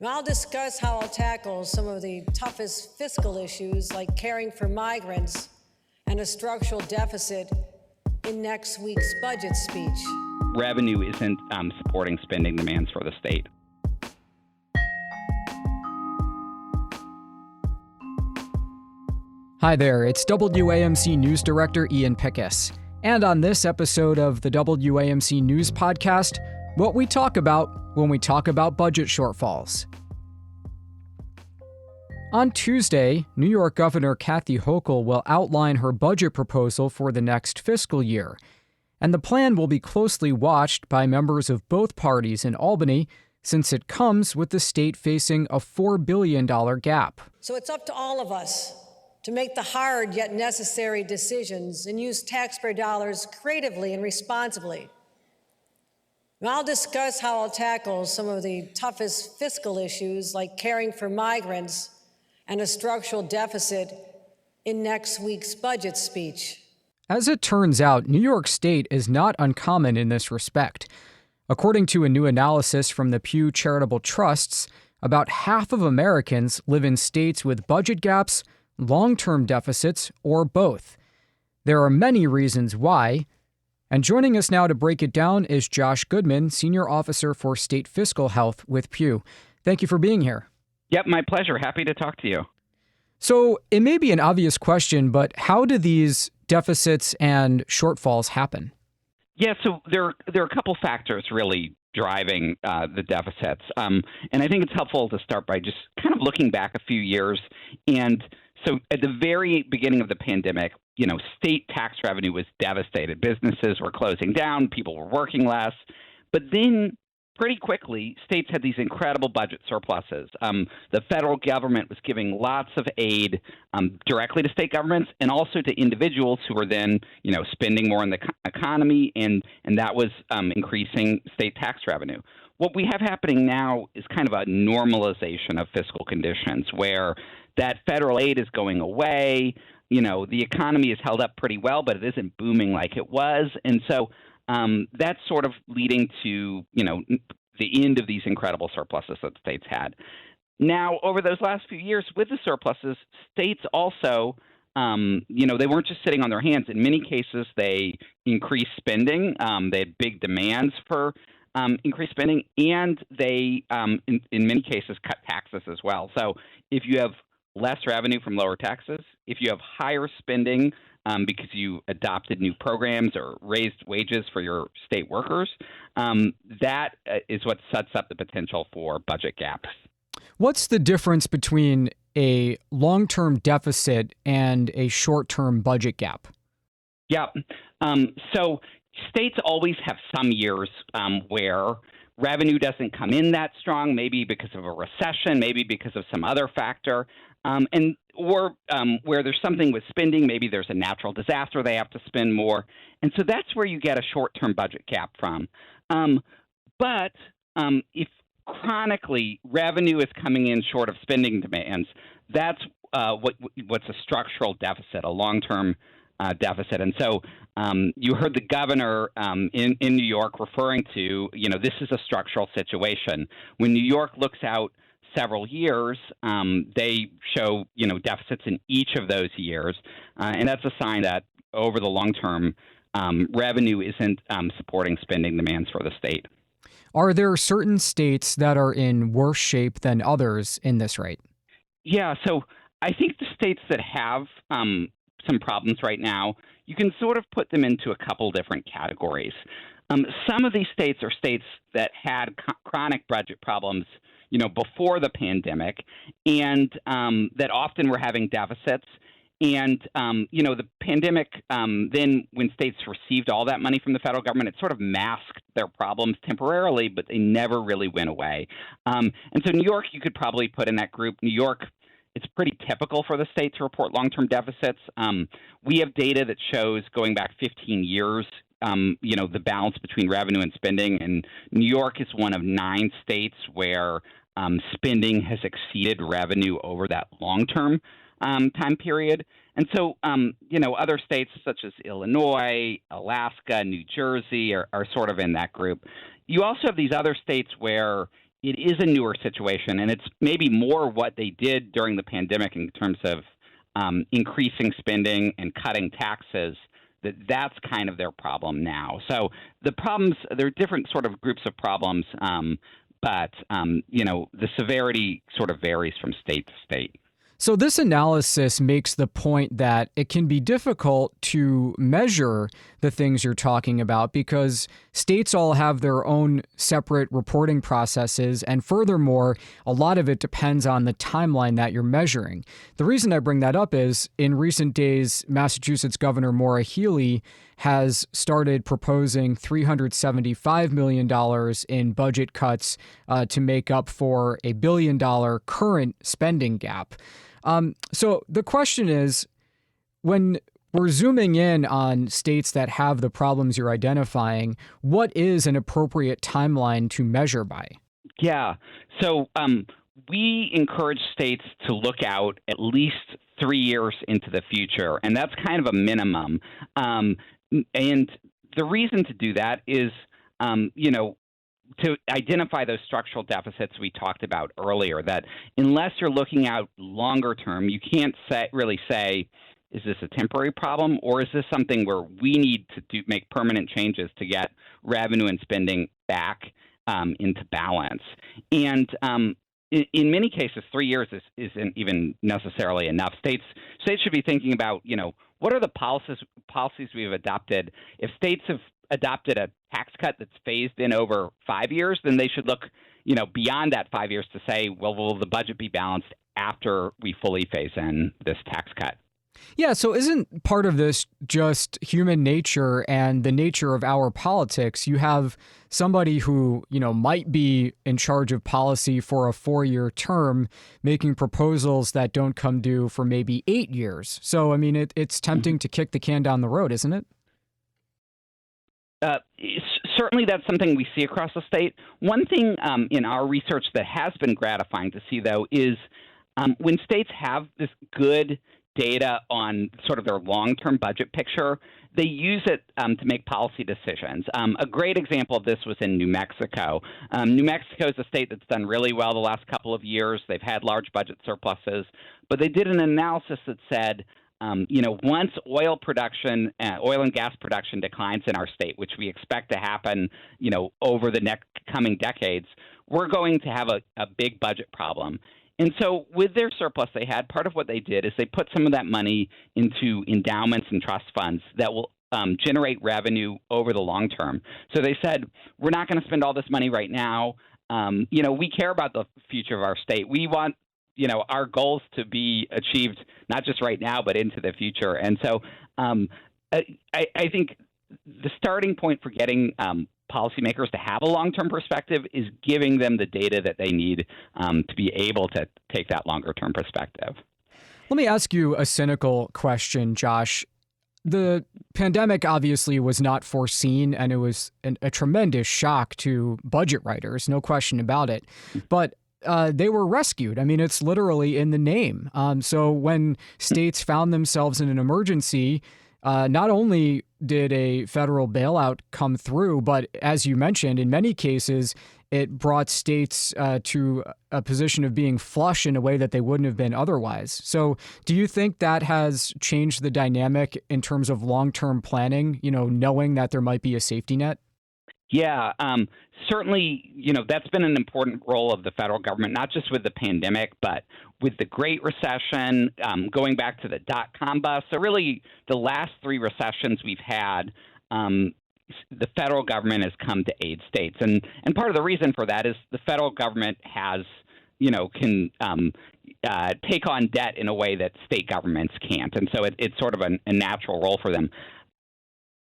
I'll discuss how I'll tackle some of the toughest fiscal issues like caring for migrants and a structural deficit in next week's budget speech. Revenue isn't supporting spending demands for the state. Hi there, it's WAMC News Director Ian Pickus. And on this episode of the WAMC News Podcast, what we talk about when we talk about budget shortfalls. On Tuesday, New York Governor Kathy Hochul will outline her budget proposal for the next fiscal year. And the plan will be closely watched by members of both parties in Albany, since it comes with the state facing a $4 billion gap. So it's up to all of us to make the hard yet necessary decisions and use taxpayer dollars creatively and responsibly. I'll discuss how I'll tackle some of the toughest fiscal issues like caring for migrants and a structural deficit in next week's budget speech. As it turns out, New York State is not uncommon in this respect. According to a new analysis from the Pew Charitable Trusts, about half of Americans live in states with budget gaps, long-term deficits, or both. There are many reasons why. And joining us now to break it down is Josh Goodman, Senior Officer for State Fiscal Health with Pew. Thank you for being here. Yep, my pleasure. Happy to talk to you. So it may be an obvious question, but how do these deficits and shortfalls happen? Yeah, so there are a couple factors really driving the deficits. And I think it's helpful to start by just kind of looking back a few years. And so at the very beginning of the pandemic, state tax revenue was devastated. Businesses were closing down, people were working less. But then pretty quickly, states had these incredible budget surpluses. The federal government was giving lots of aid directly to state governments and also to individuals who were then, spending more in the economy, and that was increasing state tax revenue. What we have happening now is kind of a normalization of fiscal conditions where that federal aid is going away. The economy is held up pretty well, but it isn't booming like it was. And so that's sort of leading to, the end of these incredible surpluses that states had. Now, over those last few years with the surpluses, states also, they weren't just sitting on their hands. In many cases, they increased spending. They had big demands for increased spending, and they, in many cases, cut taxes as well. So if you have less revenue from lower taxes, if you have higher spending because you adopted new programs or raised wages for your state workers, that is what sets up the potential for budget gaps. What's the difference between a long-term deficit and a short-term budget gap? Yeah. So states always have some years where revenue doesn't come in that strong, maybe because of a recession, maybe because of some other factor, or where there's something with spending, maybe there's a natural disaster, they have to spend more. And so that's where you get a short-term budget gap from. But if chronically revenue is coming in short of spending demands, that's what's a structural deficit, a long-term deficit. And so you heard the governor in New York referring to, this is a structural situation. When New York looks out several years, they show, deficits in each of those years. And that's a sign that over the long term, revenue isn't supporting spending demands for the state. Are there certain states that are in worse shape than others in this rate? Yeah, so I think the states that have some problems right now, you can sort of put them into a couple different categories. Some of these states are states that had chronic budget problems, before the pandemic, and that often were having deficits. And, the pandemic, then when states received all that money from the federal government, it sort of masked their problems temporarily, but they never really went away. And so New York, you could probably put in that group. New York, it's pretty typical for the state to report long-term deficits. We have data that shows going back 15 years, the balance between revenue and spending. And New York is one of 9 states where spending has exceeded revenue over that long-term time period. And so, other states such as Illinois, Alaska, New Jersey are sort of in that group. You also have these other states where, it is a newer situation, and it's maybe more what they did during the pandemic in terms of increasing spending and cutting taxes. That's kind of their problem now. So the problems, there are different sort of groups of problems, but the severity sort of varies from state to state. So this analysis makes the point that it can be difficult to measure the things you're talking about because states all have their own separate reporting processes. And furthermore, a lot of it depends on the timeline that you're measuring. The reason I bring that up is in recent days, Massachusetts Governor Maura Healey has started proposing $375 million in budget cuts to make up for a $1 billion current spending gap. So the question is, when we're zooming in on states that have the problems you're identifying, what is an appropriate timeline to measure by? Yeah. So we encourage states to look out at least 3 years into the future, and that's kind of a minimum. And the reason to do that is, to identify those structural deficits we talked about earlier, that unless you're looking out longer term, you can't really say, is this a temporary problem or is this something where we need to make permanent changes to get revenue and spending back into balance? And in many cases, 3 years isn't even necessarily enough. States should be thinking about, what are the policies we've adopted? If states have adopted a tax cut that's phased in over 5 years, then they should look, beyond that 5 years to say, well, will the budget be balanced after we fully phase in this tax cut? Yeah, so isn't part of this just human nature and the nature of our politics? You have somebody who, might be in charge of policy for a 4-year term making proposals that don't come due for maybe 8 years. So, I mean, it's tempting to kick the can down the road, isn't it? Certainly that's something we see across the state. One thing in our research that has been gratifying to see, though, is when states have this good data on sort of their long-term budget picture, they use it to make policy decisions. A great example of this was in New Mexico. New Mexico is a state that's done really well the last couple of years. They've had large budget surpluses, but they did an analysis that said, once oil and gas production declines in our state, which we expect to happen, over the next coming decades, we're going to have a big budget problem. And so with their surplus they had, part of what they did is they put some of that money into endowments and trust funds that will generate revenue over the long term. So they said, we're not going to spend all this money right now. We care about the future of our state. We want our goals to be achieved not just right now, but into the future. And so I think the starting point for getting policymakers to have a long-term perspective is giving them the data that they need to be able to take that longer-term perspective. Let me ask you a cynical question, Josh. The pandemic obviously was not foreseen, and it was a tremendous shock to budget writers, no question about it. But they were rescued. I mean, it's literally in the name. So when states found themselves in an emergency, not only did a federal bailout come through, but as you mentioned, in many cases, it brought states to a position of being flush in a way that they wouldn't have been otherwise. So do you think that has changed the dynamic in terms of long-term planning, knowing that there might be a safety net? Yeah, certainly, that's been an important role of the federal government, not just with the pandemic, but with the Great Recession, going back to the dot-com bust. So really, the last 3 recessions we've had, the federal government has come to aid states. And part of the reason for that is the federal government has, can take on debt in a way that state governments can't. And so it's sort of a natural role for them.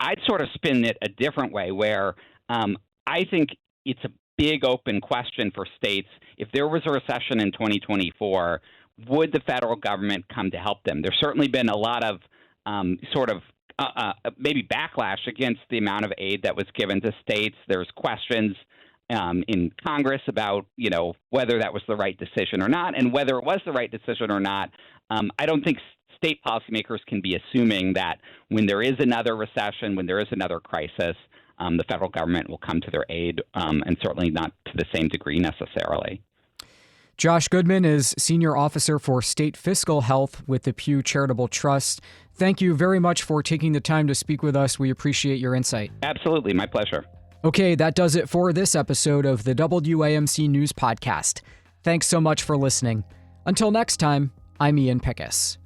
I'd sort of spin it a different way where I think it's a big open question for states. If there was a recession in 2024, would the federal government come to help them? There's certainly been a lot of maybe backlash against the amount of aid that was given to states. There's questions in Congress about, whether that was the right decision or not, and whether it was the right decision or not. I don't think state policymakers can be assuming that when there is another recession, when there is another crisis, the federal government will come to their aid, and certainly not to the same degree necessarily. Josh Goodman is Senior Officer for State Fiscal Health with the Pew Charitable Trust. Thank you very much for taking the time to speak with us. We appreciate your insight. Absolutely. My pleasure. Okay, that does it for this episode of the WAMC News Podcast. Thanks so much for listening. Until next time, I'm Ian Pickus.